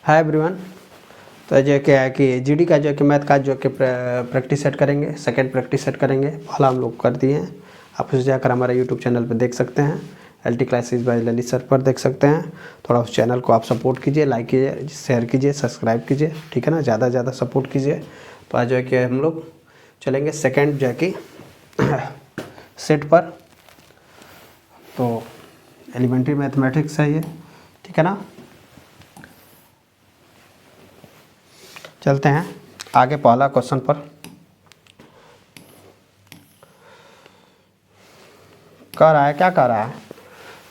Hi everyone. तो जो क्या है कि जीडी का जो कि मैथ का जो कि प्रैक्टिस सेट करेंगे, सेकंड प्रैक्टिस सेट करेंगे। पहला हम लोग कर दिए हैं, आप उसे जाकर हमारा यूट्यूब चैनल पर देख सकते हैं। LT classes bye Lalit sir पर देख सकते हैं। थोड़ा उस चैनल को आप सपोर्ट कीजिए, लाइक कीजिए, शेयर कीजिए, सब्सक्राइब कीजिए, ठीक है ना। ज़्यादा से ज़्यादा सपोर्ट कीजिए। तो आज जो है कि हम लोग चलेंगे सेकेंड जो है कि सेट पर। तो एलिमेंट्री मैथमेटिक्स है ये, ठीक है ना। चलते हैं आगे पहला क्वेश्चन पर। कह रहा है, क्या कह रहा है?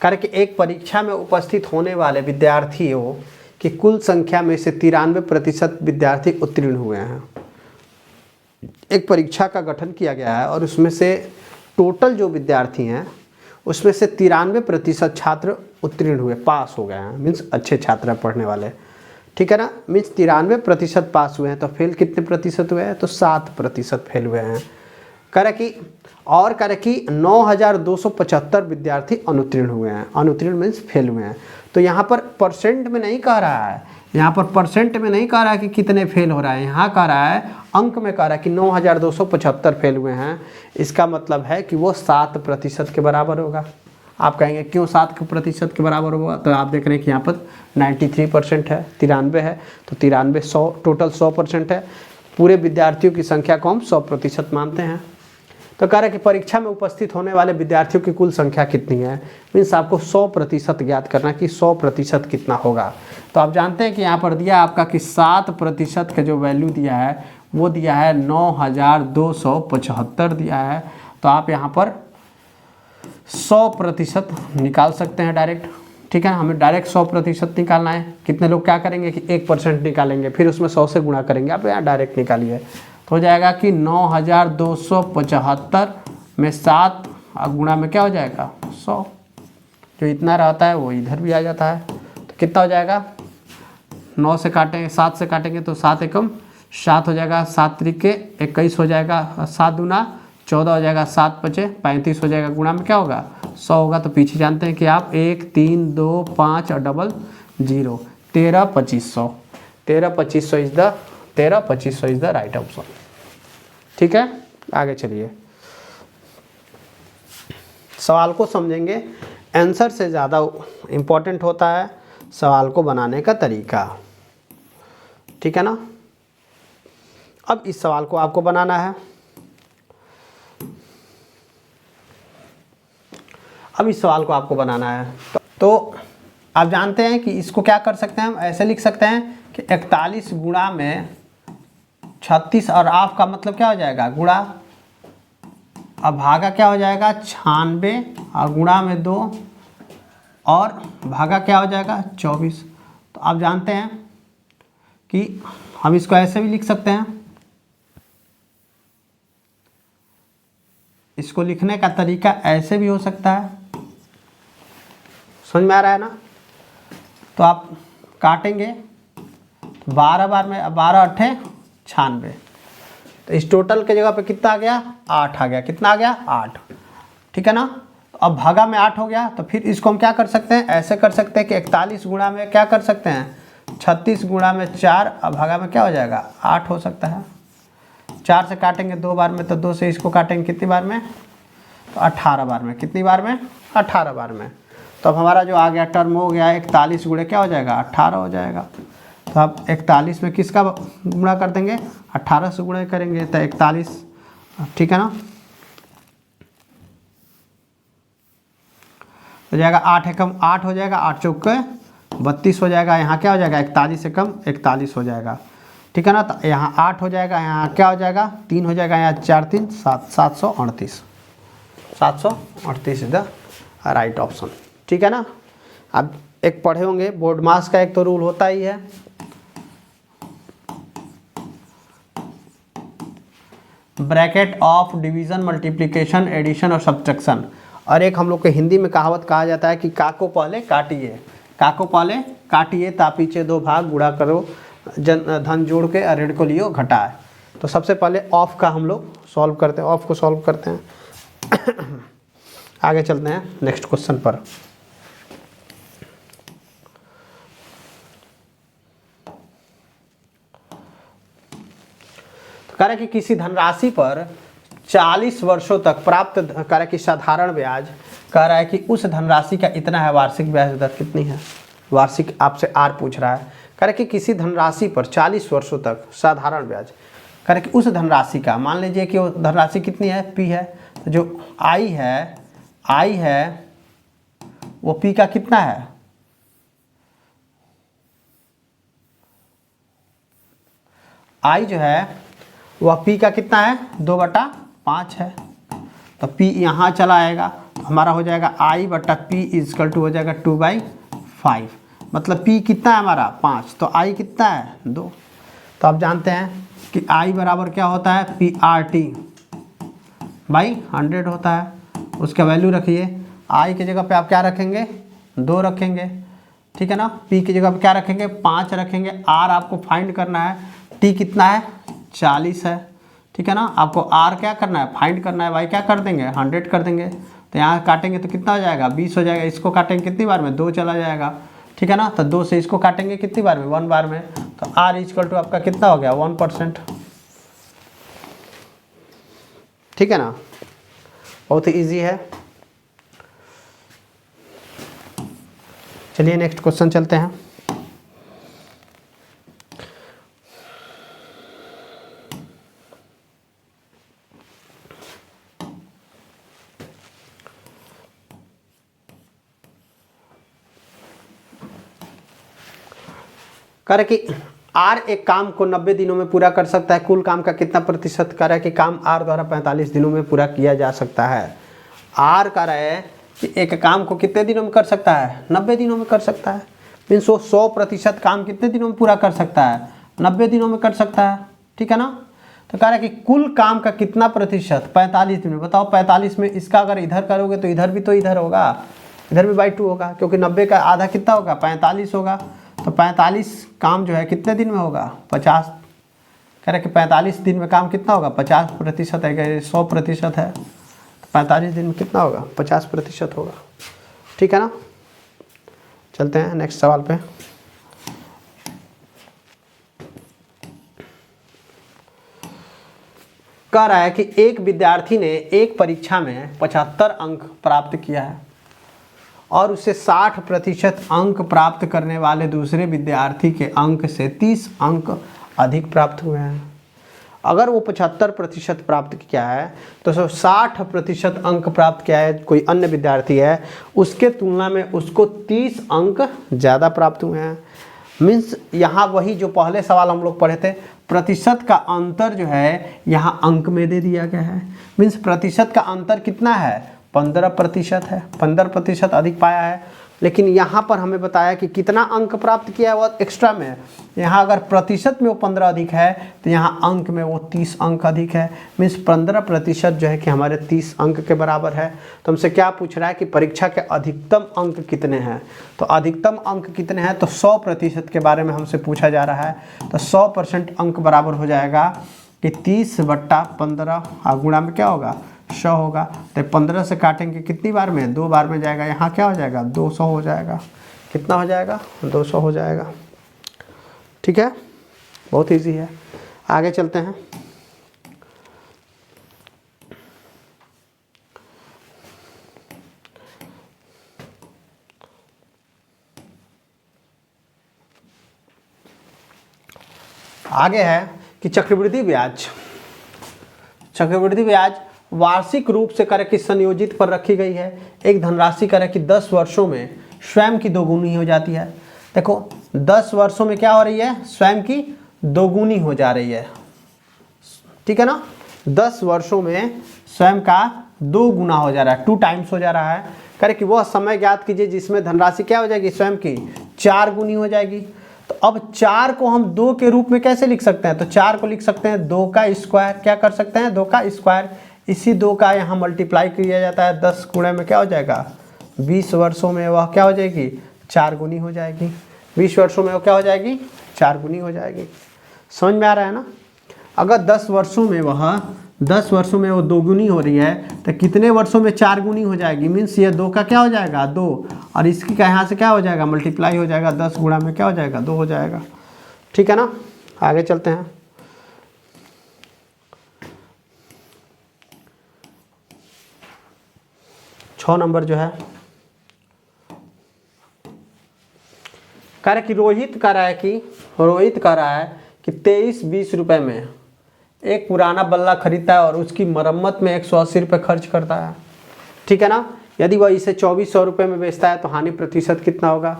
कह रहा है कि एक परीक्षा में उपस्थित होने वाले विद्यार्थियों की कुल संख्या में से 93% विद्यार्थी उत्तीर्ण हुए हैं। एक परीक्षा का गठन किया गया है और उसमें से टोटल जो विद्यार्थी हैं उसमें से 93% छात्र उत्तीर्ण हुए, पास हो गए हैं। मीन्स अच्छे छात्र पढ़ने वाले, ठीक है ना। मीन्स 93% पास हुए हैं। तो फेल कितने प्रतिशत हुए हैं? तो 7% फेल हुए हैं। करे कि 9,275 विद्यार्थी अनुत्तीर्ण हुए हैं। अनुत्तीर्ण मीन्स फेल हुए हैं। तो यहाँ पर परसेंट में नहीं कह रहा है, यहाँ पर परसेंट में नहीं कह रहा है कि कितने फेल हो रहा है। यहाँ कह रहा है अंक में कह रहा है कि 9,275 फेल हुए हैं। इसका मतलब है कि वो 7% के बराबर होगा। आप कहेंगे क्यों 7% के बराबर होगा? तो आप देख रहे हैं कि यहाँ पर 93% है, 93 है। तो 93 100, टोटल 100% है। पूरे विद्यार्थियों की संख्या को हम 100% मानते हैं। तो कह रहा है कि परीक्षा में उपस्थित होने वाले विद्यार्थियों की कुल संख्या कितनी है। मीन्स आपको 100% ज्ञात करना कि 100% कितना होगा। तो आप जानते हैं कि यहाँ पर दिया आपका कि 7% का जो वैल्यू दिया है वो दिया है 9,275 दिया है। तो आप यहाँ पर 100% निकाल सकते हैं डायरेक्ट, ठीक है। हमें डायरेक्ट 100% निकालना है। कितने लोग क्या करेंगे कि 1% निकालेंगे, फिर उसमें 100 से गुणा करेंगे। आप यहाँ डायरेक्ट निकालिए तो हो जाएगा कि 9,275 में 7 गुणा में क्या हो जाएगा 100। जो इतना रहता है वो इधर भी आ जाता है। तो कितना हो जाएगा? 9 से काटेंगे, 7 से काटेंगे तो 7 एकम 7 हो जाएगा, 7 त्रिके 21 हो जाएगा, 7 दूना 14 हो जाएगा, 7 पचे 35 हो जाएगा। गुणा में क्या होगा 100 होगा। तो पीछे जानते हैं कि आप 1 3 2 5 और double 0 13,2500। 13,2500 is the right option, ठीक है। आगे चलिए, सवाल को समझेंगे। आंसर से ज़्यादा इम्पोर्टेंट होता है सवाल को बनाने का तरीका, ठीक है ना। अब इस सवाल को आपको बनाना है। अब इस सवाल को आपको बनाना है तो आप जानते हैं कि इसको क्या कर सकते हैं, हम ऐसे लिख सकते हैं कि 41 गुणा में 36 और आफ का मतलब क्या हो जाएगा गुणा, अब भागा क्या हो जाएगा 96 और गुणा में 2 और भागा क्या हो जाएगा 24। तो आप जानते हैं कि हम इसको ऐसे भी लिख सकते हैं। इसको लिखने का तरीका ऐसे भी हो सकता है। समझ में आ रहा है ना। तो आप काटेंगे 12 बार में, 12 अट्ठे 96। तो इस टोटल के जगह पे कितना आ गया 8 आ गया। कितना आ गया 8, ठीक है ना। अब भागा में 8 हो गया। तो फिर इसको हम क्या कर सकते हैं, ऐसे कर सकते हैं कि 41 गुणा में क्या कर सकते हैं 36 गुणा में 4 अब भागा में क्या हो जाएगा 8 हो सकता है। 4 से काटेंगे 2 बार में, तो 2 से इसको काटेंगे कितनी बार में, तो 18 बार में। कितनी बार में 18 बार में। तो अब हमारा जो आ गया टर्म हो गया 41 गुणे क्या हो जाएगा 18 हो जाएगा। तो आप 41 में किसका गुणा कर देंगे 18 से गुणा करेंगे तो 41, ठीक है ना। हो जाएगा 8 एकम 8 हो जाएगा, 8 चौके 32 हो जाएगा। यहाँ क्या हो जाएगा 41 एकम 41 हो जाएगा, ठीक है ना। तो यहाँ 8 हो जाएगा, यहाँ क्या हो जाएगा 3 हो जाएगा, यहाँ 4 3 7 738। 738 इज द राइट ऑप्शन, ठीक है ना। अब एक पढ़े होंगे बोर्ड मास का एक तो रूल होता ही है, bracket of division multiplication addition और सब्ट्रैक्शन। और एक हम लोग के हिंदी में कहावत कहा जाता है कि का को पहले काटिए, का को पहले काटिए ता पीछे 2 भाग गुणा करो धन जोड़ के ऋण को लियो घटाए। तो सबसे पहले ऑफ का हम लोग सॉल्व करते हैं, ऑफ को सॉल्व करते हैं। आगे चलते हैं नेक्स्ट क्वेश्चन पर। कह रहा है कि किसी धनराशि पर 40 वर्षों तक प्राप्त कह रहा है कि साधारण ब्याज, कह रहा है कि उस धनराशि का इतना है, वार्षिक ब्याज दर कितनी है, वार्षिक आपसे आर पूछ रहा है। कह रहा है कि किसी धनराशि पर 40 वर्षों तक साधारण ब्याज, कह रहा है कि उस धनराशि का, मान लीजिए कि वो धनराशि कितनी है, पी है, तो जो आई है वो पी का कितना है, आई जो है वह पी का कितना है, 2/5 है। तो पी यहाँ चला आएगा, हमारा हो जाएगा आई बटा पी इजकल टू हो जाएगा 2/5, मतलब पी कितना है हमारा 5, तो आई कितना है 2। तो आप जानते हैं कि आई बराबर क्या होता है, पी आर टी बाई 100 होता है। उसका वैल्यू रखिए, आई की जगह पे आप क्या रखेंगे, 2 रखेंगे, ठीक है ना। पी की जगह पे क्या रखेंगे, 5 रखेंगे। आर आपको फाइंड करना है, टी कितना है 40 है, ठीक है ना। आपको आर क्या करना है, फाइंड करना है, वाई क्या कर देंगे 100 कर देंगे। तो यहाँ काटेंगे तो कितना हो जाएगा 20 हो जाएगा। इसको काटेंगे कितनी बार में, 2 चला जाएगा, ठीक है ना। तो 2 से इसको काटेंगे कितनी बार में, 1 बार में। तो आर इक्वल टू आपका कितना हो गया 1%, ठीक है ना। बहुत ही ईजी है। चलिए नेक्स्ट क्वेश्चन चलते हैं। कह कि आर एक काम को 90 दिनों में पूरा कर सकता है, कुल काम का कितना प्रतिशत कह रहा है कि काम आर द्वारा 45 दिनों में पूरा किया जा सकता है। आर कह रहा है कि एक काम को कितने दिनों में कर सकता है, 90 दिनों में कर सकता है। मीन्स वो 100% काम कितने दिनों में पूरा कर सकता है, 90 दिनों में कर सकता है, ठीक है ना। तो कह रहा है कि कुल काम का कितना प्रतिशत 45 दिन में। बताओ 45 में इसका अगर इधर करोगे तो इधर भी तो इधर होगा, इधर भी बाई 2 होगा, क्योंकि 90 का आधा कितना होगा 45 होगा। तो 45 काम जो है कितने दिन में होगा 50। कह रहे कि 45 दिन में काम कितना होगा 50% है, 100% है, तो 45 दिन में कितना होगा 50% होगा, ठीक है ना। चलते हैं नेक्स्ट सवाल पे। कह रहा है कि एक विद्यार्थी ने एक परीक्षा में 75 अंक प्राप्त किया है और उसे 60% अंक प्राप्त करने वाले दूसरे विद्यार्थी के अंक से 30 अंक अधिक प्राप्त हुए हैं। अगर वो 75% प्राप्त किया है तो 60% अंक प्राप्त किया है कोई अन्य विद्यार्थी है, उसके तुलना में उसको 30 अंक ज़्यादा प्राप्त हुए हैं। मीन्स यहाँ वही जो पहले सवाल हम लोग पढ़े थे, प्रतिशत का अंतर जो है यहाँ अंक में दे दिया गया है। मीन्स प्रतिशत का अंतर कितना है 15% है, 15% अधिक पाया है। लेकिन यहाँ पर हमें बताया कि कितना अंक प्राप्त किया है वो एक्स्ट्रा में। यहाँ अगर प्रतिशत में वो 15 अधिक है तो यहाँ अंक में वो 30 अंक अधिक है। मीन्स 15% जो है कि हमारे 30 अंक के बराबर है। तो हमसे क्या पूछ रहा है कि परीक्षा के अधिकतम अंक कितने हैं। तो अधिकतम अंक कितने हैं, तो 100% के बारे में हमसे पूछा जा रहा है। तो 100% अंक बराबर हो जाएगा कि 30/15 गुणा में क्या होगा 100 होगा। तो 15 से काटेंगे कितनी बार में, 2 बार में जाएगा। यहाँ क्या हो जाएगा 200 हो जाएगा। कितना हो जाएगा 200 हो जाएगा, ठीक है। बहुत इजी है। आगे चलते हैं। आगे है कि चक्रवृद्धि ब्याज वार्षिक रूप से करे कि संयोजित पर रखी गई है। एक धनराशि करे कि 10 वर्षों में स्वयं की दोगुनी हो जाती है। देखो 10 वर्षों में क्या हो रही है, स्वयं की दोगुनी हो जा रही है, ठीक है ना। 10 वर्षों में स्वयं का 2 गुना हो जा रहा है, 2 टाइम्स हो जा रहा है। करे कि वह समय ज्ञात कीजिए जिसमें धनराशि क्या हो जाएगी, स्वयं की 4 गुनी हो जाएगी। तो अब 4 को हम 2 के रूप में कैसे लिख सकते हैं, तो 4 को लिख सकते हैं 2 का स्क्वायर। क्या कर सकते हैं 2 का स्क्वायर। इसी 2 का यहाँ मल्टीप्लाई किया जाता है, 10 गुणे में क्या हो जाएगा 20 वर्षों में वह क्या हो जाएगी 4 गुनी हो जाएगी। 20 वर्षों में वो क्या हो जाएगी 4 गुनी हो जाएगी। समझ में आ रहा है ना। अगर 10 वर्षों में वो 2 गुनी हो रही है तो कितने वर्षों में 4 गुनी हो जाएगी। मीन्स ये 2 का क्या हो जाएगा 2 और इसकी का यहाँ से क्या हो जाएगा मल्टीप्लाई हो जाएगा, 10 गुणा में क्या हो जाएगा 2 हो जाएगा, ठीक है ना। आगे चलते हैं। 6 नंबर जो है कह रहा है कि रोहित कह रहा है कि 23-20 रुपये में एक पुराना बल्ला खरीदता है और उसकी मरम्मत में 180 रुपये खर्च करता है, ठीक है ना। यदि वह इसे 2400 रुपये में बेचता है तो हानि प्रतिशत कितना होगा।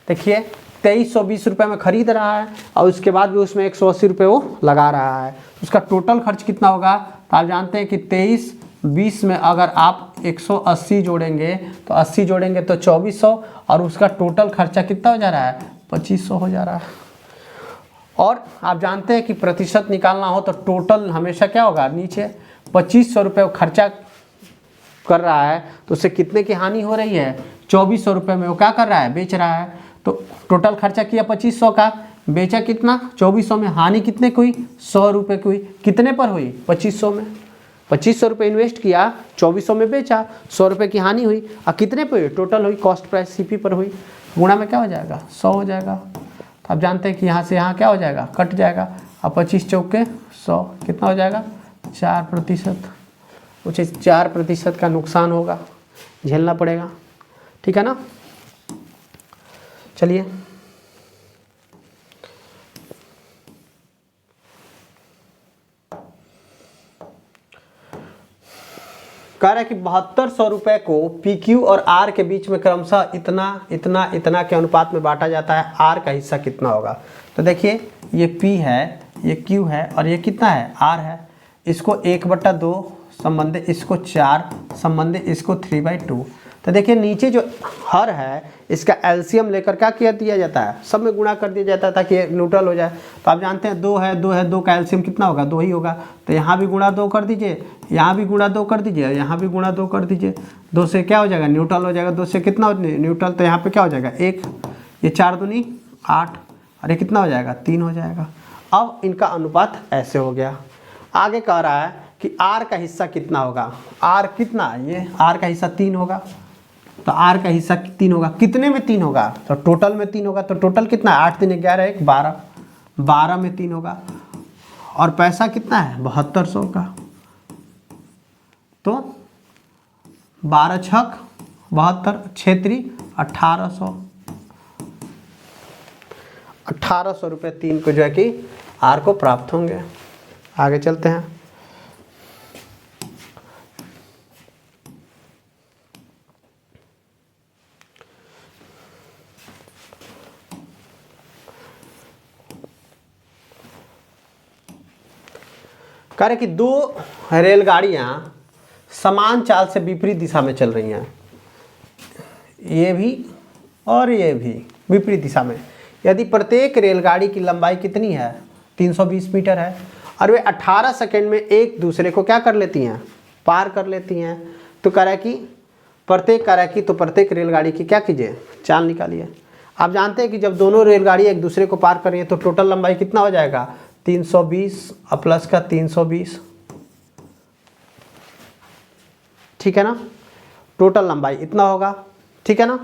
देखिए 2320 रुपये में खरीद रहा है और उसके बाद भी उसमें 180 रुपये वो लगा रहा है, उसका टोटल खर्च कितना होगा। तो आप जानते हैं कि 23-20 में अगर आप 180 जोड़ेंगे तो 80 जोड़ेंगे तो 2400 और उसका टोटल खर्चा कितना हो जा रहा है, 2500 हो जा रहा है। और आप जानते हैं कि प्रतिशत निकालना हो तो टोटल हमेशा क्या होगा, नीचे 2500 रुपये खर्चा कर रहा है तो उससे कितने की हानि हो रही है, 2400 रुपये में वो क्या कर रहा है, बेच रहा है। तो टोटल खर्चा किया 2500 का, बेचा कितना 2400 में, हानि कितने की हुई, 100 रुपये की हुई। कितने पर हुई, 2500 में। 2500 रुपये इन्वेस्ट किया, 2400 में बेचा, 100 रुपये की हानि हुई। और कितने पर हुई, टोटल हुई, कॉस्ट प्राइस CP पर हुई, गुणा में क्या हो जाएगा, 100 हो जाएगा। तो आप जानते हैं कि यहाँ से यहाँ क्या हो जाएगा, कट जाएगा। अब 25 चौके 100 कितना हो जाएगा, 4%। उसे 4% का नुकसान होगा, झेलना पड़ेगा, ठीक है ना। चलिए कह रहा है कि 7200 रुपये को PQ और R के बीच में क्रमशः इतना के अनुपात में बांटा जाता है, R का हिस्सा कितना होगा। तो देखिए ये P है, ये Q है और ये कितना है, R है। इसको 1/2 संबंधित, इसको 4 संबंधित, इसको 3/2। तो देखिए नीचे जो हर है इसका एलसीएम लेकर क्या किया दिया जाता है, सब में गुणा कर दिया जाता है ताकि न्यूट्रल हो जाए। तो आप जानते हैं 2 है 2 का एलसीएम कितना होगा, 2 ही होगा। तो यहाँ भी गुणा 2 कर दीजिए, यहाँ भी गुणा 2 कर दीजिए, यहाँ भी गुणा 2 कर दीजिए। 2 से क्या हो जाएगा, न्यूट्रल हो जाएगा। 2 से कितना न्यूट्रल, तो यहाँ पे क्या हो जाएगा 1, ये 4 दूनी 8 और ये कितना हो जाएगा 3 हो जाएगा। अब इनका अनुपात ऐसे हो गया। आगे कह रहा है कि R का हिस्सा कितना होगा, R कितना, ये R का हिस्सा 3 होगा। तो R का हिस्सा 3 होगा, कितने में 3 होगा, तो टोटल में 3 होगा। तो टोटल कितना है, 8 3 11 1 12, 12 में 3 होगा। और पैसा कितना है, 7200 का। तो 12 छक 72, 6 3 1800, 1800 रुपये 3 को जो है कि R को प्राप्त होंगे। आगे चलते हैं। कह रहे कि 2 रेलगाड़ियां समान चाल से विपरीत दिशा में चल रही हैं, ये भी और ये भी विपरीत दिशा में। यदि प्रत्येक रेलगाड़ी की लंबाई कितनी है, 320 मीटर है और वे 18 सेकंड में एक दूसरे को क्या कर लेती हैं, पार कर लेती हैं। तो कह रहा है कि प्रत्येक रेलगाड़ी की क्या कीजिए, चाल निकालिए। आप जानते हैं कि जब दोनों रेलगाड़ी एक दूसरे को पार कर रही है तो टोटल लंबाई कितना हो जाएगा, 320 और प्लस का 320, ठीक है ना। टोटल लंबाई इतना होगा, ठीक है ना।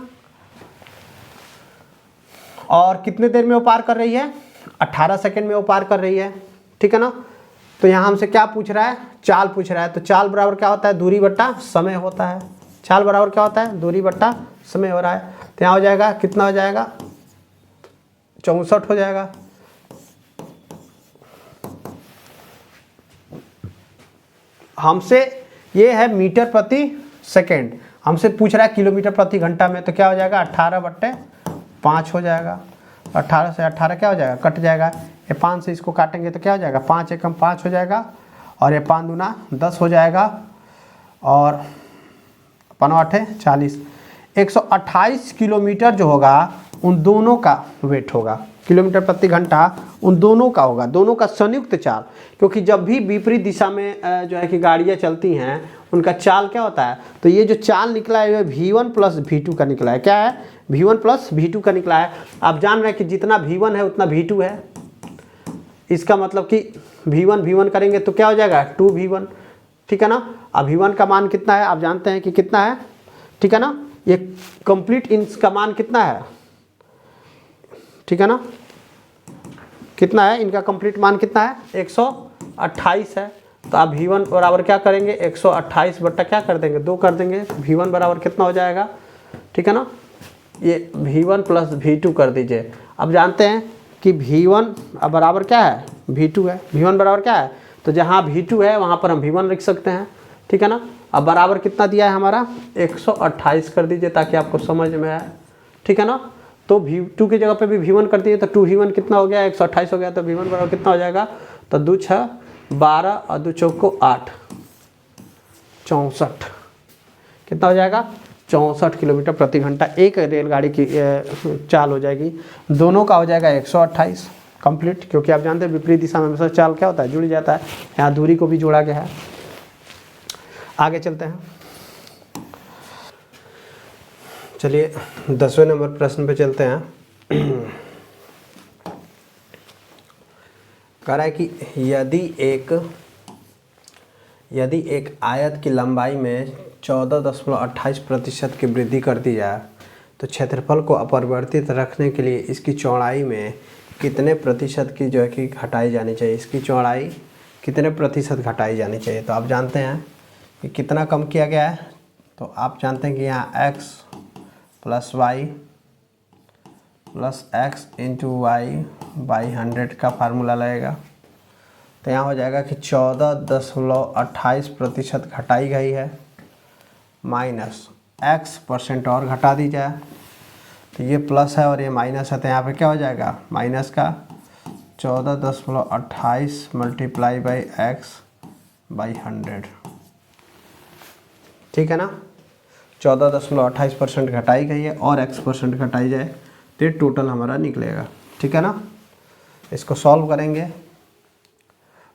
और कितने देर में वो पार कर रही है, 18 सेकंड में वो पार कर रही है, ठीक है ना। तो यहाँ हमसे क्या पूछ रहा है, चाल पूछ रहा है। तो चाल बराबर क्या होता है, दूरी बट्टा समय होता है। चाल बराबर क्या होता है, दूरी बट्टा समय हो रहा है। तो यहाँ हो जाएगा, कितना हो जाएगा, 64 हो जाएगा। हमसे ये है मीटर प्रति सेकेंड, हमसे पूछ रहा है किलोमीटर प्रति घंटा में। तो क्या हो जाएगा, 18/5 हो जाएगा। 18 से 18 क्या हो जाएगा, कट जाएगा। ये 5 से इसको काटेंगे तो क्या हो जाएगा, 5 एकम 5 हो जाएगा और ये 5 दूना 10 हो जाएगा और 5 8 40। 128 किलोमीटर जो होगा उन दोनों का वेट होगा, किलोमीटर प्रति घंटा उन दोनों का होगा, दोनों का संयुक्त चाल। क्योंकि जब भी विपरीत दिशा में जो है कि गाड़ियाँ चलती हैं उनका चाल क्या होता है। तो ये जो चाल निकला है वह V1 + V2 का निकला है। क्या है, V1 + V2 का निकला है। आप जान रहे हैं कि जितना V1 है उतना V2 है। इसका मतलब कि V1 करेंगे तो क्या हो जाएगा, 2V1, ठीक है ना। अब V1 का मान कितना है, आप जानते हैं कि कितना है, ठीक है ना। ये कंप्लीट इंच का मान कितना है, ठीक है ना, कितना है, इनका कंप्लीट मान कितना है, 128 है। तो आप V1 बराबर क्या करेंगे, 128 बट्टा क्या कर देंगे, 2 कर देंगे। V1 बराबर कितना हो जाएगा, ठीक है ना, ये V1 प्लस V2 कर दीजिए। अब जानते हैं कि V1 अब बराबर क्या है, V2 है। V1 बराबर क्या है, तो जहाँ V2 है वहाँ पर हम V1 लिख सकते हैं, ठीक है ना। अब बराबर कितना दिया है हमारा, 128 कर दीजिए ताकि आपको समझ में आए, ठीक है ना। तो V2 की जगह पे भी V1 कर दिए तो 2V1 कितना हो गया, 128 हो गया। तो V1 बराबर कितना हो जाएगा, तो 2 6 12 और 2 चौक को 8, 64 कितना हो जाएगा, 64 किलोमीटर प्रति घंटा एक रेलगाड़ी की चाल हो जाएगी। दोनों का हो जाएगा 128 कंप्लीट, क्योंकि आप जानते हैं विपरीत दिशा में हमेशा चाल क्या होता है, जुड़ जाता है। यहाँ दूरी को भी जोड़ा गया है। आगे चलते हैं, चलिए 10वें नंबर प्रश्न पे चलते हैं। कह रहा है कि यदि एक आयत की लंबाई में 14.28% की वृद्धि कर दी जाए तो क्षेत्रफल को अपरिवर्तित रखने के लिए इसकी चौड़ाई में कितने प्रतिशत की जो है कि घटाई जानी चाहिए, इसकी चौड़ाई कितने प्रतिशत घटाई जानी चाहिए। तो आप जानते हैं कि कितना कम किया गया है, तो आप जानते हैं कि यहाँ x plus y plus x into y by 100 का फार्मूला लगेगा। तो यहाँ हो जाएगा कि 14.28% घटाई गई है माइनस x% और घटा दी जाए, तो ये प्लस है और ये माइनस है, तो यहाँ पे क्या हो जाएगा, माइनस का 14.28 मल्टीप्लाई बाई एक्स बाई 100, ठीक है ना। 14.28% घटाई गई है और x% घटाई जाए तो ये टोटल हमारा निकलेगा, ठीक है ना। इसको सॉल्व करेंगे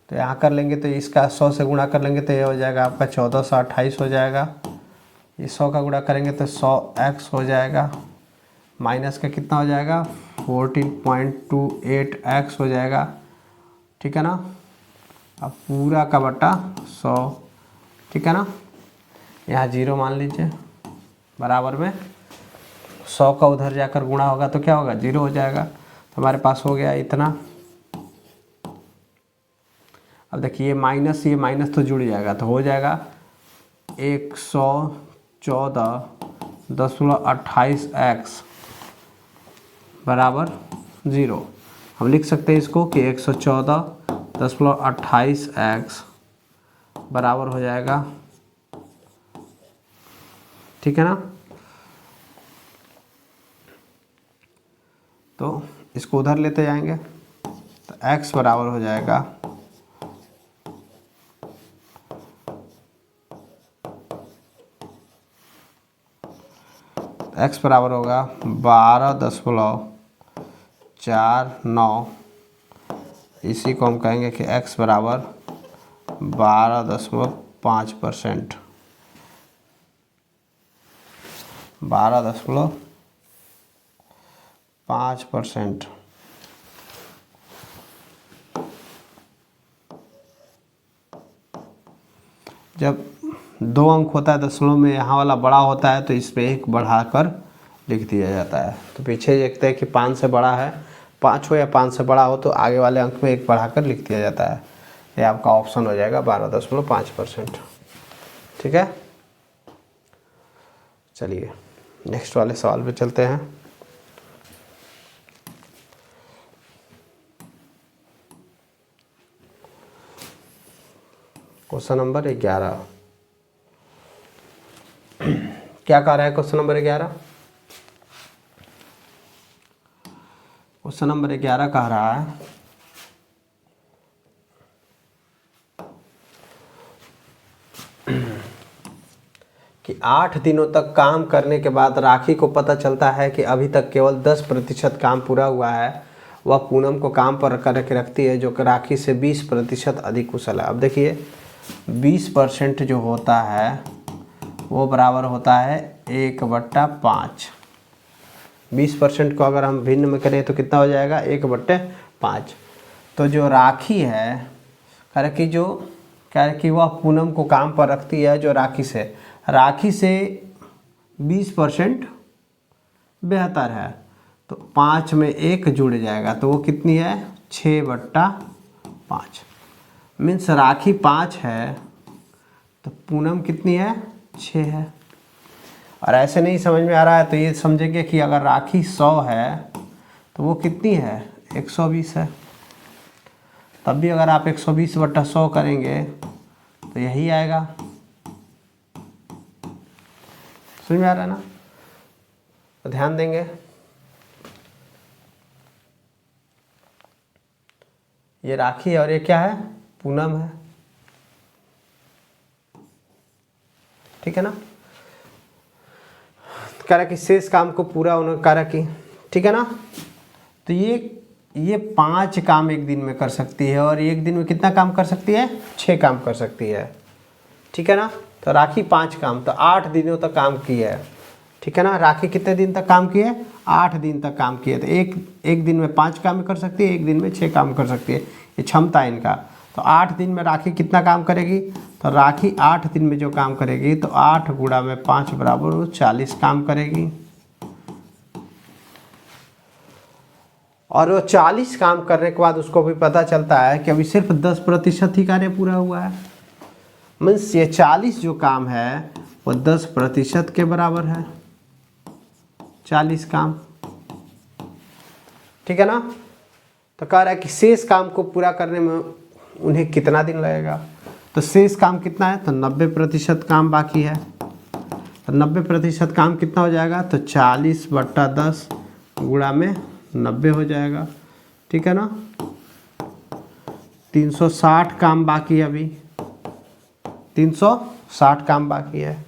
तो यहाँ कर लेंगे तो इसका 100 से गुणा कर लेंगे तो ये हो जाएगा आपका 1428 हो जाएगा। ये 100 का गुणा करेंगे तो 100x हो जाएगा, माइनस का कितना हो जाएगा 14.28x हो जाएगा, ठीक है ना। अब पूरा का बटा 100, ठीक है ना। यहाँ 0 मान लीजिए, बराबर में 100 का उधर जाकर गुणा होगा तो क्या होगा, 0 हो जाएगा। तो हमारे पास हो गया इतना। अब देखिए ये माइनस तो जुड़ जाएगा तो हो जाएगा 114.28x बराबर 0। हम लिख सकते हैं इसको कि 114.28x बराबर हो जाएगा, ठीक है ना। तो इसको उधर लेते जाएंगे तो x बराबर हो जाएगा x बराबर होगा 12.49। इसी को हम कहेंगे कि x बराबर 12.5%, 12.5%। जब 2 अंक होता है दशमलव में, यहाँ वाला बड़ा होता है तो इस पर 1 बढ़ाकर लिख दिया जाता है। तो पीछे देखते हैं कि 5 से बड़ा है, 5 हो या 5 से बड़ा हो तो आगे वाले अंक में 1 बढ़ाकर लिख दिया जाता है। ये आपका ऑप्शन हो जाएगा 12.5%, ठीक है। चलिए नेक्स्ट वाले सवाल पे चलते हैं। क्वेश्चन नंबर 11 क्या कह रहा है, क्वेश्चन नंबर 11, क्वेश्चन नंबर 11 कह रहा है कि 8 दिनों तक काम करने के बाद राखी को पता चलता है कि अभी तक केवल 10% काम पूरा हुआ है। वह पूनम को काम पर करके रखती है जो कि राखी से 20% अधिक कुशल है। अब देखिए 20% जो होता है वो बराबर होता है 1/5। 20% को अगर हम भिन्न में करें तो कितना हो जाएगा 1/5। तो जो राखी है कह रहे कि वह पूनम को काम पर रखती है जो राखी से 20% बेहतर है। तो 5 में 1 जुड़ जाएगा तो वो कितनी है 6/5। मीन्स राखी 5 है तो पूनम कितनी है, 6 है। और ऐसे नहीं समझ में आ रहा है तो ये समझेंगे कि अगर राखी 100 है तो वो कितनी है, 120 है। तब भी अगर आप 120/100 करेंगे तो यही आएगा। समझ में आ रहा है ना, तो ध्यान देंगे। ये राखी है और ये क्या है, पूनम है। ठीक है ना, कह रहा कि शेष काम को पूरा उन्होंने करा कि, ठीक है ना। तो ये 5 काम एक दिन में कर सकती है और एक दिन में कितना काम कर सकती है, 6 काम कर सकती है। ठीक है ना, तो राखी 5 काम, तो 8 दिनों तक काम की है। ठीक है ना, राखी कितने दिन तक काम की है, 8 दिन तक काम किए। तो एक दिन में 5 काम कर सकती है, एक दिन में 6 काम कर सकती है, ये क्षमता है इनका। तो 8 दिन में राखी कितना काम करेगी, तो राखी 8 दिन में जो काम करेगी तो 8 गुणा में 5 बराबर वो 40 काम करेगी। और वो 40 काम करने के बाद उसको भी पता चलता है कि अभी सिर्फ 10% ही कार्य पूरा हुआ है। मीन्स ये 40 जो काम है वो 10% के बराबर है, 40 काम। ठीक है ना, तो कह रहा है कि शेष काम को पूरा करने में उन्हें कितना दिन लगेगा। तो शेष काम कितना है, तो 90% काम बाकी है। तो 90% काम कितना हो जाएगा, तो 40/10 गुणा में 90 हो जाएगा। ठीक है ना, 360 काम बाकी है अभी, 360 काम बाकी है।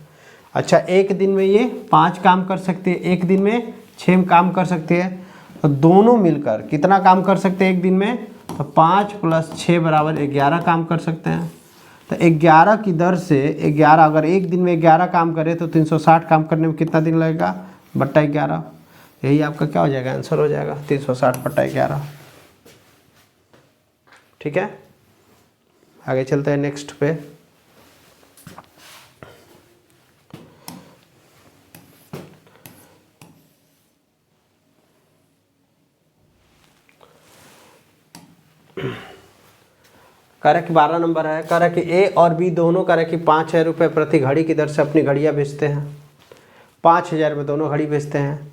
अच्छा, एक दिन में ये 5 काम कर सकती है, एक दिन में 6 काम कर सकती है। तो दोनों मिलकर कितना काम कर सकते हैं एक दिन में, तो 5 + 6 बराबर 11 काम कर सकते हैं। तो 11 की दर से 11, अगर एक दिन में 11 काम करे तो 360 काम करने में कितना दिन लगेगा, बट्टा 11। यही आपका क्या हो जाएगा, आंसर हो जाएगा 360/11। ठीक है, आगे चलते हैं नेक्स्ट पे। कह रहा कि 12 नंबर है। कह रहा कि ए और बी दोनों कह रहा कि 5,000 रुपये प्रति घड़ी की दर से अपनी घड़ियाँ बेचते हैं। 5,000 में दोनों घड़ी बेचते हैं।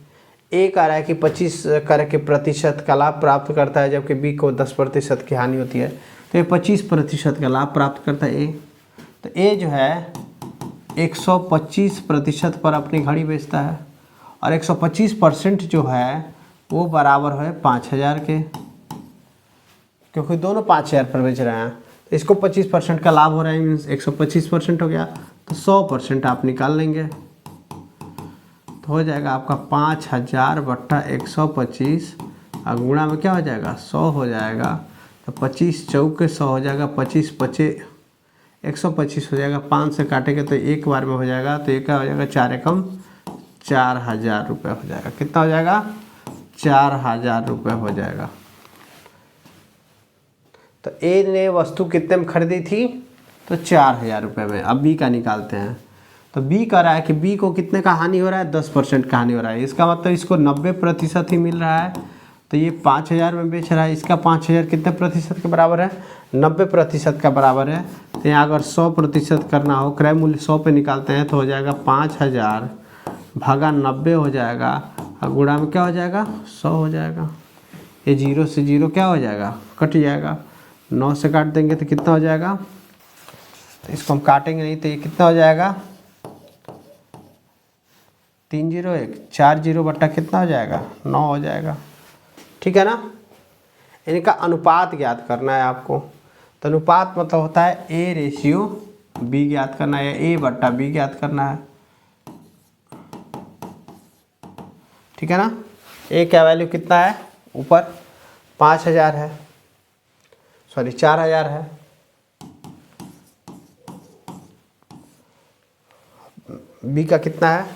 ए कह रहा है कि 25 कह रहा कि प्रतिशत का लाभ प्राप्त करता है, जबकि बी को 10% की हानि होती है। तो ये 25% का लाभ प्राप्त करता है ए। तो ए जो है 125% पर अपनी घड़ी बेचता है और 125% जो है वो बराबर है 5,000 के, क्योंकि दोनों 5,000 पर बेच रहे हैं। तो इसको 25% का लाभ हो रहा है, मीन्स 125% हो गया। तो 100% आप निकाल लेंगे तो हो जाएगा आपका 5,000/125 और गुणा में क्या हो जाएगा, 100 हो जाएगा। तो 25 चौके 100 हो जाएगा, 25 पचे 125 हो जाएगा। 5 से काटेंगे तो एक बार में हो जाएगा। तो ये क्या हो जाएगा, 4 एकम 4,000 रुपये हो जाएगा। कितना हो जाएगा, 4,000 रुपये हो जाएगा। तो ए ने वस्तु कितने में खरीदी थी, तो 4,000 रुपये में। अब बी का निकालते हैं। तो बी कह रहा है कि बी को कितने का हानि हो रहा है, 10% का हानि हो रहा है। इसका मतलब इसको 90% ही मिल रहा है। तो ये 5,000 में बेच रहा है, इसका 5,000 कितने प्रतिशत के बराबर है, 90% का बराबर है। तो यहाँ अगर 100% करना हो, क्रय मूल्य 100 पे निकालते हैं तो हो जाएगा 5,000 भागा 90 हो जाएगा और गुणा में क्या हो जाएगा, 100 हो जाएगा। ये 0 से 0 क्या हो जाएगा, कट जाएगा। 9 से काट देंगे तो कितना हो जाएगा, तो इसको हम काटेंगे नहीं तो ये कितना हो जाएगा, 301 4 0 बट्टा कितना हो जाएगा, 9 हो जाएगा। ठीक है ना, इनका अनुपात ज्ञात करना है आपको। तो अनुपात मतलब होता है A/B ज्ञात करना है, या A/B ज्ञात करना है। ठीक है ना, ए का वैल्यू कितना है, ऊपर 5,000 है, सॉरी 4,000 है। बी का कितना है,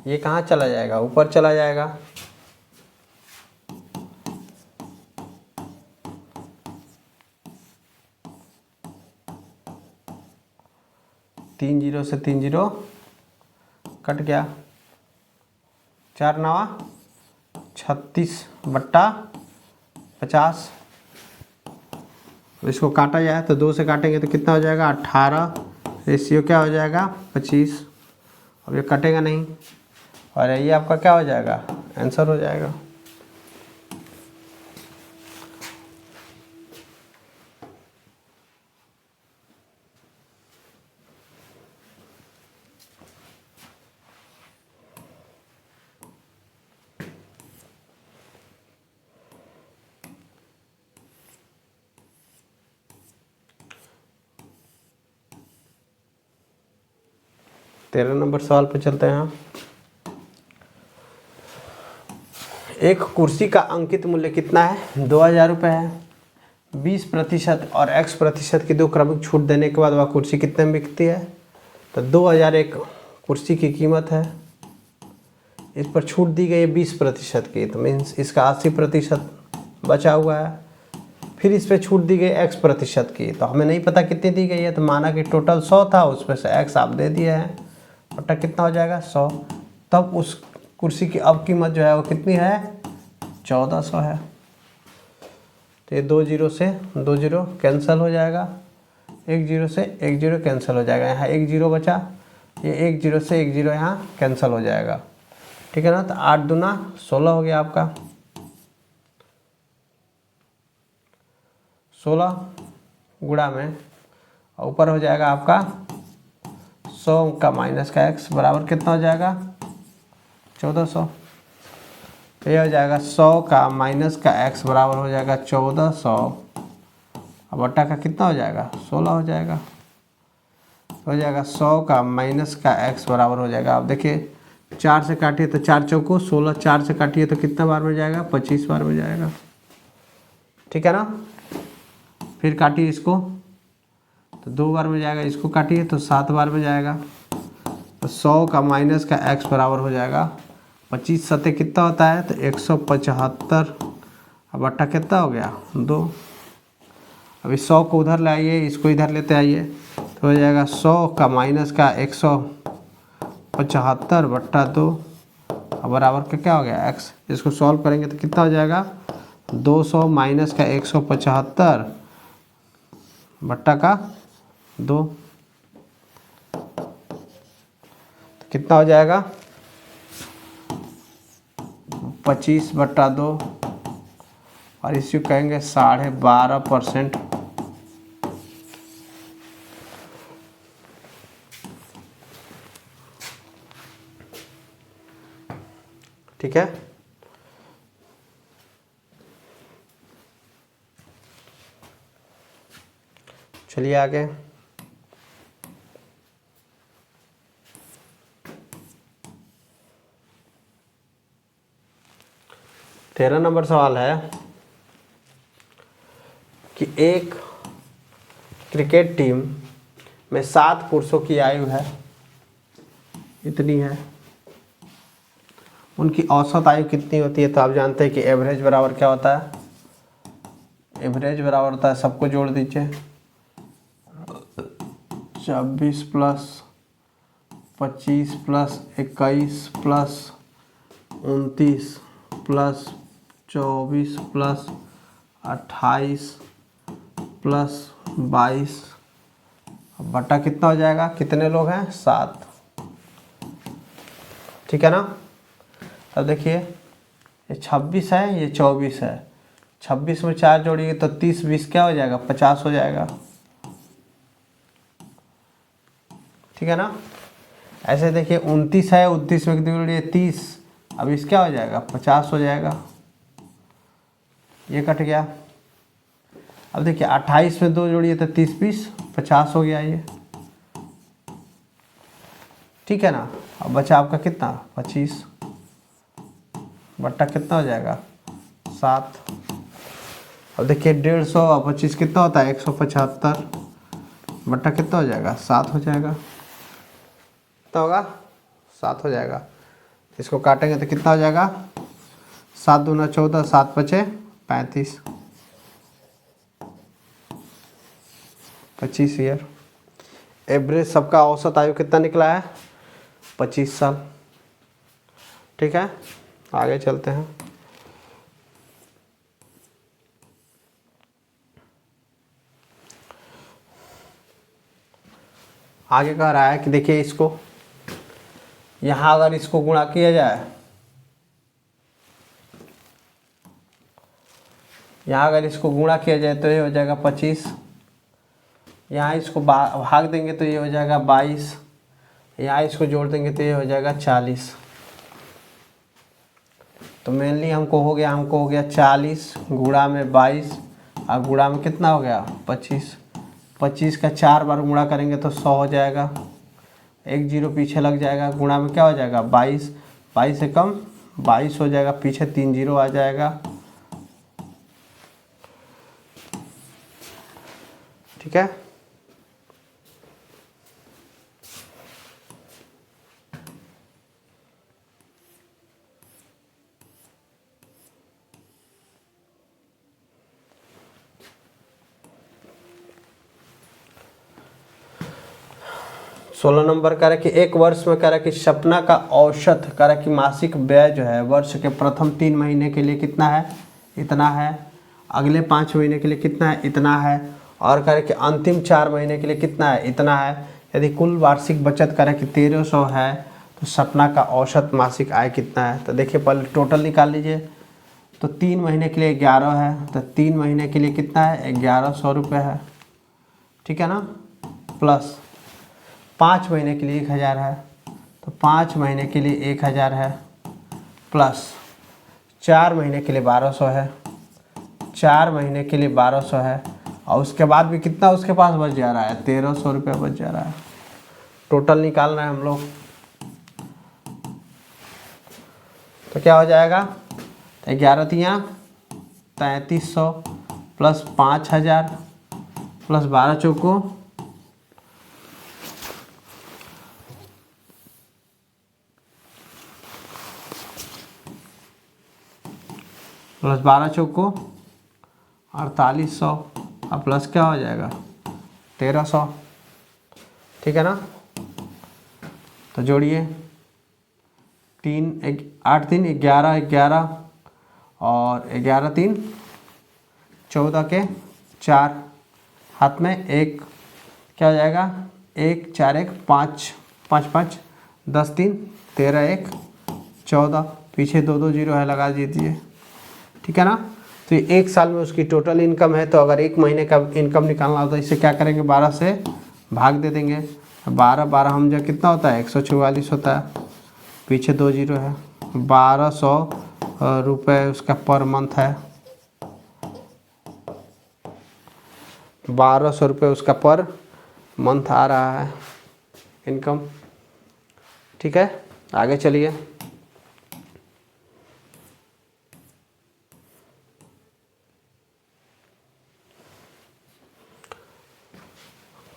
ये कहाँ चला जाएगा, ऊपर चला जाएगा। 3 जीरो से 3 जीरो कट गया, 4 नवा 36/50। इसको काटा जाए तो 2 से काटेंगे तो कितना हो जाएगा 18, रेशियो क्या हो जाएगा 25। अब ये कटेगा नहीं और ये आपका क्या हो जाएगा आंसर हो जाएगा। तेरह नंबर सवाल पे चलते हैं। एक कुर्सी का अंकित मूल्य कितना है 2000 रुपये है। 20% और X% की 2 क्रमिक छूट देने के बाद वह कुर्सी कितने में बिकती है। तो 2000 एक कुर्सी की कीमत है, इस पर छूट दी गई है 20% की, तो मीन्स इसका 80% बचा हुआ है। फिर इस पर छूट दी गई X% की, तो हमें नहीं पता कितनी दी गई है, तो माना कि टोटल 100 था, उसमें से X आप दे दिए हैं, बटा कितना हो जाएगा 100। तब उस कुर्सी की अब कीमत जो है वो कितनी है 1400 है। तो ये 2 जीरो से 2 जीरो कैंसिल हो जाएगा, 1 जीरो से 1 जीरो कैंसिल हो जाएगा, यहाँ 1 जीरो बचा, ये 1 जीरो से 1 जीरो यहाँ कैंसिल हो जाएगा, ठीक है ना। तो 8 दूना 16 हो गया आपका, 16 गुणा में और ऊपर हो जाएगा आपका 100 का माइनस का x बराबर कितना हो जाएगा 1400। तो ये हो जाएगा 100 का माइनस का x बराबर हो जाएगा 1400, अब बट्टा का कितना हो जाएगा 16 हो जाएगा। हो जाएगा 100 का माइनस का x बराबर हो जाएगा, आप देखिए 4 से काटिए तो 4 चौको 16, 4 से काटिए तो कितना बार में जाएगा 25 बार में जाएगा, ठीक है ना। फिर काटिए इसको तो 2 बार में जाएगा, इसको काटिए तो 7 बार में जाएगा। तो 100 का माइनस का x बराबर हो जाएगा 25 सत्ते कितना होता है तो 175, अब बट्टा कितना हो गया 2। अभी 100 को उधर ले आइए, इसको इधर लेते आइए, तो हो जाएगा 100 का माइनस का 175 बट्टा 2, अब बराबर का क्या हो गया x। इसको सॉल्व करेंगे तो कितना हो जाएगा 200 माइनस का 175 बट्टा का 2, तो कितना हो जाएगा 25/2 और इसी को कहेंगे 12.5%। ठीक है, चलिए आगे। तेरह नंबर सवाल है कि एक क्रिकेट टीम में 7 पुरुषों की आयु है, इतनी है, उनकी औसत आयु कितनी होती है। तो आप जानते हैं कि एवरेज बराबर क्या होता है, एवरेज बराबर होता है, सबको जोड़ दीजिए 26 plus 25 plus 21 plus 29 plus 24 plus 28 plus 22 बटा कितना हो जाएगा, कितने लोग हैं 7, ठीक है ना। अब देखिए ये 26 है, ये 24 है, 26 में 4 जोड़िए तो 30 20 क्या हो जाएगा 50 हो जाएगा, ठीक है ना। ऐसे देखिए 29 है, 29 में जोड़िए 30, अब इस क्या हो जाएगा 50 हो जाएगा, ये कट गया। अब देखिए 28 में 2 जोड़िए तो 30 20 50 हो गया ये, ठीक है ना। अब बचा आपका कितना 25 बट्टा कितना हो जाएगा 7। अब देखिए 150 और 25 कितना होता है 175 बट्टा कितना हो जाएगा 7 हो जाएगा, कितना होगा 7 हो जाएगा। इसको काटेंगे तो कितना हो जाएगा 7 दूना 14, 7 बचे 35, 25 ईयर। एवरेज सबका औसत आयु कितना निकला है? 25 साल। ठीक है, आगे चलते हैं। आगे कह रहा है कि देखिए इसको, यहाँ अगर इसको गुणा किया जाए, यहाँ अगर इसको गुणा किया जाए तो ये हो जाएगा 25, यहाँ इसको भाग देंगे तो ये हो जाएगा 22, यहाँ इसको जोड़ देंगे तो ये हो जाएगा 40। तो मेनली हमको हो गया 40 गुणा में 22 और गुणा में कितना हो गया 25। 25 का 4 बार गुणा करेंगे तो 100 हो जाएगा, एक जीरो पीछे लग जाएगा, गुणा में क्या हो जाएगा 22, 22 से कम 22 हो जाएगा, पीछे 3 जीरो आ जाएगा। ठीक है, सोलह नंबर कह रहा है कि एक वर्ष में कह रहा है कि सपना का औसत कह रहा है कि मासिक व्यय जो है वर्ष के प्रथम 3 महीने के लिए कितना है, इतना है, अगले 5 महीने के लिए कितना है, इतना है, और कह रहा है कि अंतिम 4 महीने के लिए कितना है, इतना है। यदि कुल वार्षिक बचत कह रहा है कि 1300 है तो सपना का औसत मासिक आय कितना है? तो देखिए पहले टोटल निकाल लीजिए। तो 3 महीने के लिए 11 है, तो 3 महीने के लिए कितना है 1100 रुपये है। ठीक है ना, प्लस 5 महीने के लिए 1000 है, तो 5 महीने के लिए 1000 है, प्लस 4 महीने के लिए 1200 है, 4 महीने के लिए 1200 है, और उसके बाद भी कितना उसके पास बच जा रहा है 1300 रुपये बच जा रहा है। टोटल निकालना है हम लोग, तो क्या हो जाएगा 11 तियाँ 3300 प्लस 5000 प्लस 12 चौको 4800 और प्लस क्या हो जाएगा 1300। ठीक है ना, तो जोड़िए 8 3 11 11 और 11 3 14 के 4, हाथ में 1, क्या हो जाएगा 1 4 1 5 5 5 10 3 13 1 14, पीछे 2 2 जीरो है लगा दीजिए। ठीक है ना, तो ये 1 साल में उसकी टोटल इनकम है। तो अगर 1 महीने का इनकम निकालना होता है इसे क्या करेंगे 12 से भाग दे देंगे। 12 12 हम जो कितना होता है 144 होता है, पीछे 2 जीरो है, 1200 रुपये उसका पर मंथ है, 1200 रुपये उसका पर मंथ आ रहा है इनकम। ठीक है, आगे चलिए।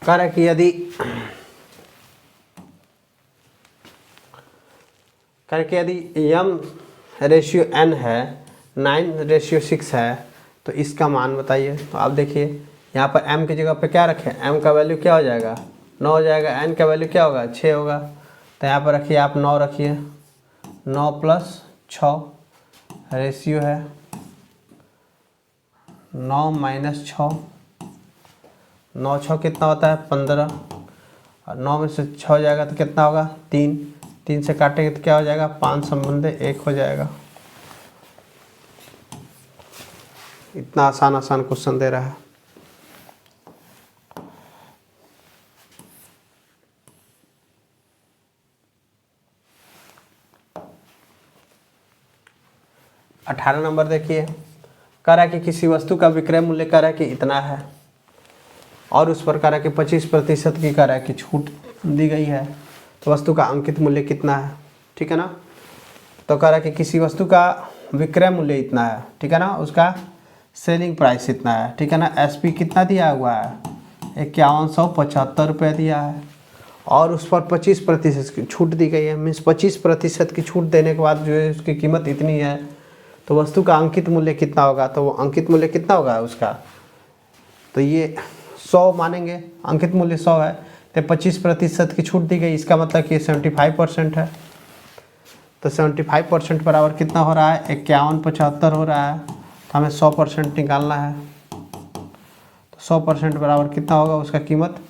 कह रहा है कि यदि m रेशियो n है 9:6 है तो इसका मान बताइए। तो आप देखिए यहाँ पर m की जगह पे क्या रखें, m का वैल्यू क्या हो जाएगा 9 हो जाएगा, n का वैल्यू क्या होगा 6 होगा। तो यहाँ पर रखिए आप 9 रखिए, 9 + 6 रेशियो है 9 - 6, 9 6 कितना होता है 15, और 9 में से 6 जाएगा तो कितना होगा 3, 3 से काटेंगे तो क्या हो जाएगा 5 संबंधे 1 हो जाएगा। इतना आसान क्वेश्चन दे रहा है। अठारह नंबर देखिए, कह रहा है कि किसी वस्तु का विक्रय मूल्य कह रहा है कि इतना है और उस पर कह रहा है कि 25% की कह रहा है कि छूट दी गई है, तो वस्तु का अंकित मूल्य कितना है। ठीक है ना, तो कह रहा है कि किसी वस्तु का विक्रय मूल्य इतना है, ठीक है ना, उसका सेलिंग प्राइस इतना है, ठीक है ना, एसपी कितना दिया हुआ है 5175 रुपये दिया है और उस पर 25% की छूट दी गई है। मीन्स 25% की छूट देने के बाद जो है उसकी कीमत इतनी है, तो वस्तु का अंकित मूल्य कितना होगा, तो वो अंकित मूल्य कितना होगा उसका, तो ये 100 मानेंगे, अंकित मूल्य 100 है। तो 25% की छूट दी गई, इसका मतलब कि 75% है। तो 75% बराबर कितना हो रहा है, 5175 हो रहा है। तो हमें 100% निकालना है। तो 100% बराबर कितना होगा उसका कीमत,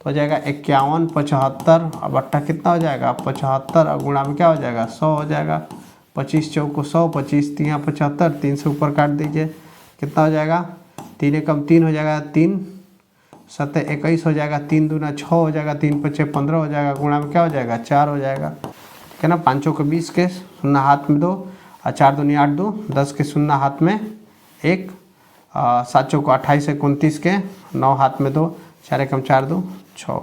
तो हो जाएगा 5175 और बट्टा कितना हो जाएगा 75 और गुणा में क्या हो जाएगा 100 हो जाएगा। 25 चौको 100, 25 तिया 75, 3 से ऊपर काट दीजिए, कितना हो जाएगा 3 एकम 3 हो जाएगा, 3 7 21 हो जाएगा, 3 दूना 6 हो जाएगा, 3 5 15 हो जाएगा, गुणा में क्या हो जाएगा 4 हो जाएगा। ठीक है ना, 5 चौको 20 के शून्य हाथ में 2 और 4 दूनी 8 2 10 के शून्य हाथ में 1, 7 चौको 28 29 के 9 हाथ में 2, 4 एकम 4 2 6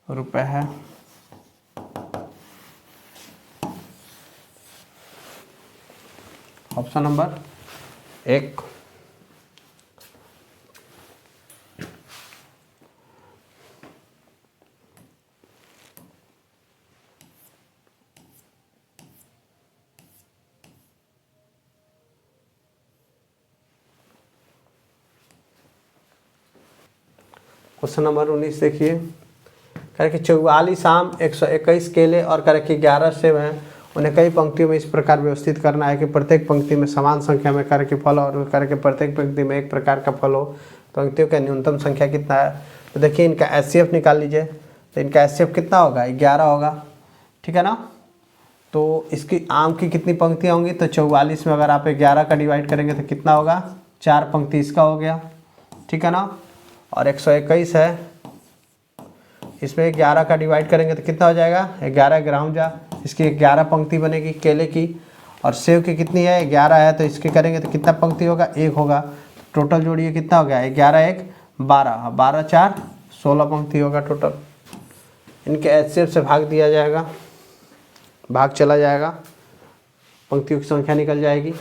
रुपये है। Option number 1। क्वेश्चन नंबर 19 देखिए, कह कि 44 आम 121 केले और कह कि 11 सेब हैं, उन्हें कई पंक्तियों में इस प्रकार व्यवस्थित करना है कि प्रत्येक पंक्ति में समान संख्या में कह के फल और कह के प्रत्येक पंक्ति में एक प्रकार का फल हो। पंक्तियों का न्यूनतम संख्या कितना है, तो देखिए इनका HCF निकाल लीजिए। तो इनका HCF कितना होगा 11 होगा। ठीक है ना, तो इसकी आम की कितनी पंक्तियाँ होंगी, तो 44 में अगर आप 11 का डिवाइड करेंगे तो कितना होगा 4 पंक्ति इसका हो गया। ठीक है ना, और 121 है, इसमें 11 का डिवाइड करेंगे तो कितना हो जाएगा 11 ग्राम जा, इसकी 11 पंक्ति बनेगी केले की। और सेब की कितनी है 11 है, तो इसके करेंगे तो कितना पंक्ति होगा 1 होगा। टोटल जोड़िए कितना हो गया 11 1 12, 12 4 16 पंक्ति होगा टोटल। इनके HCF से भाग दिया जाएगा, भाग चला जाएगा, पंक्तियों की संख्या निकल जाएगी।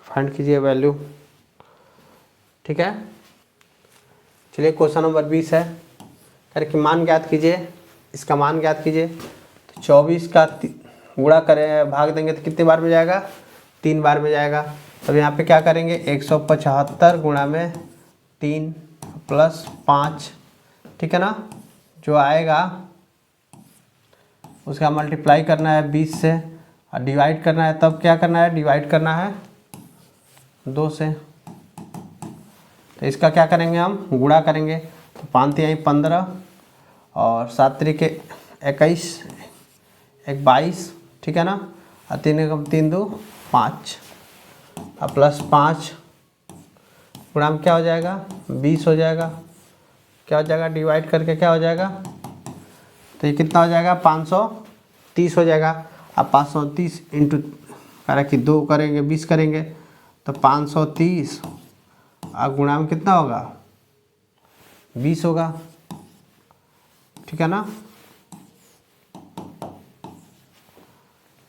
फाइंड कीजिए वैल्यू। ठीक है, चलिए क्वेश्चन नंबर 20 है, करके मान ज्ञात कीजिए, इसका मान ज्ञात कीजिए। तो 24 का गुणा करें भाग देंगे तो कितने बार में जाएगा 3 बार में जाएगा। तब यहाँ पे क्या करेंगे 175 गुणा में 3 प्लस 5, ठीक है ना, जो आएगा उसका मल्टीप्लाई करना है 20 से और डिवाइड करना है। तब क्या करना है डिवाइड करना है 2 से। तो इसका क्या करेंगे हम गुणा करेंगे, तो 5 तिहाई 15 और 7 तरीके 21 1 22, ठीक है ना, और 3 एकम 3 2 5 और प्लस 5 गुणा में क्या हो जाएगा 20 हो जाएगा। क्या हो जाएगा डिवाइड करके क्या हो जाएगा, तो ये कितना हो जाएगा 530 हो जाएगा। अब 530 इंटू करा कि 2 करेंगे 20 करेंगे तो 530 और गुणा में कितना होगा 20 होगा। ठीक है ना,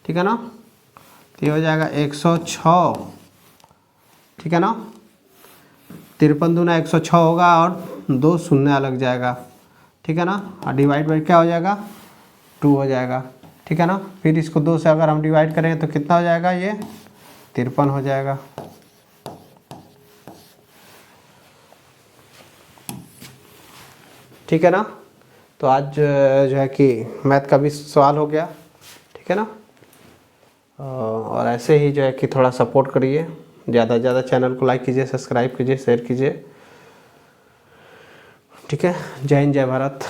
ठीक है ना, तो ये हो जाएगा 106। ठीक है ना, 53 दूना 106 होगा और 2 शून्य लग जाएगा। ठीक है ना, और डिवाइड बाई क्या हो जाएगा 2 हो जाएगा। ठीक है ना, फिर इसको 2 से अगर हम डिवाइड करेंगे तो कितना हो जाएगा ये 53 हो जाएगा। ठीक है ना, तो आज जो है कि मैथ का भी सवाल हो गया। ठीक है ना, और ऐसे ही जो है कि थोड़ा सपोर्ट करिए, ज़्यादा से ज़्यादा चैनल को लाइक कीजिए, सब्सक्राइब कीजिए, शेयर कीजिए। ठीक है, जय हिंद जय भारत।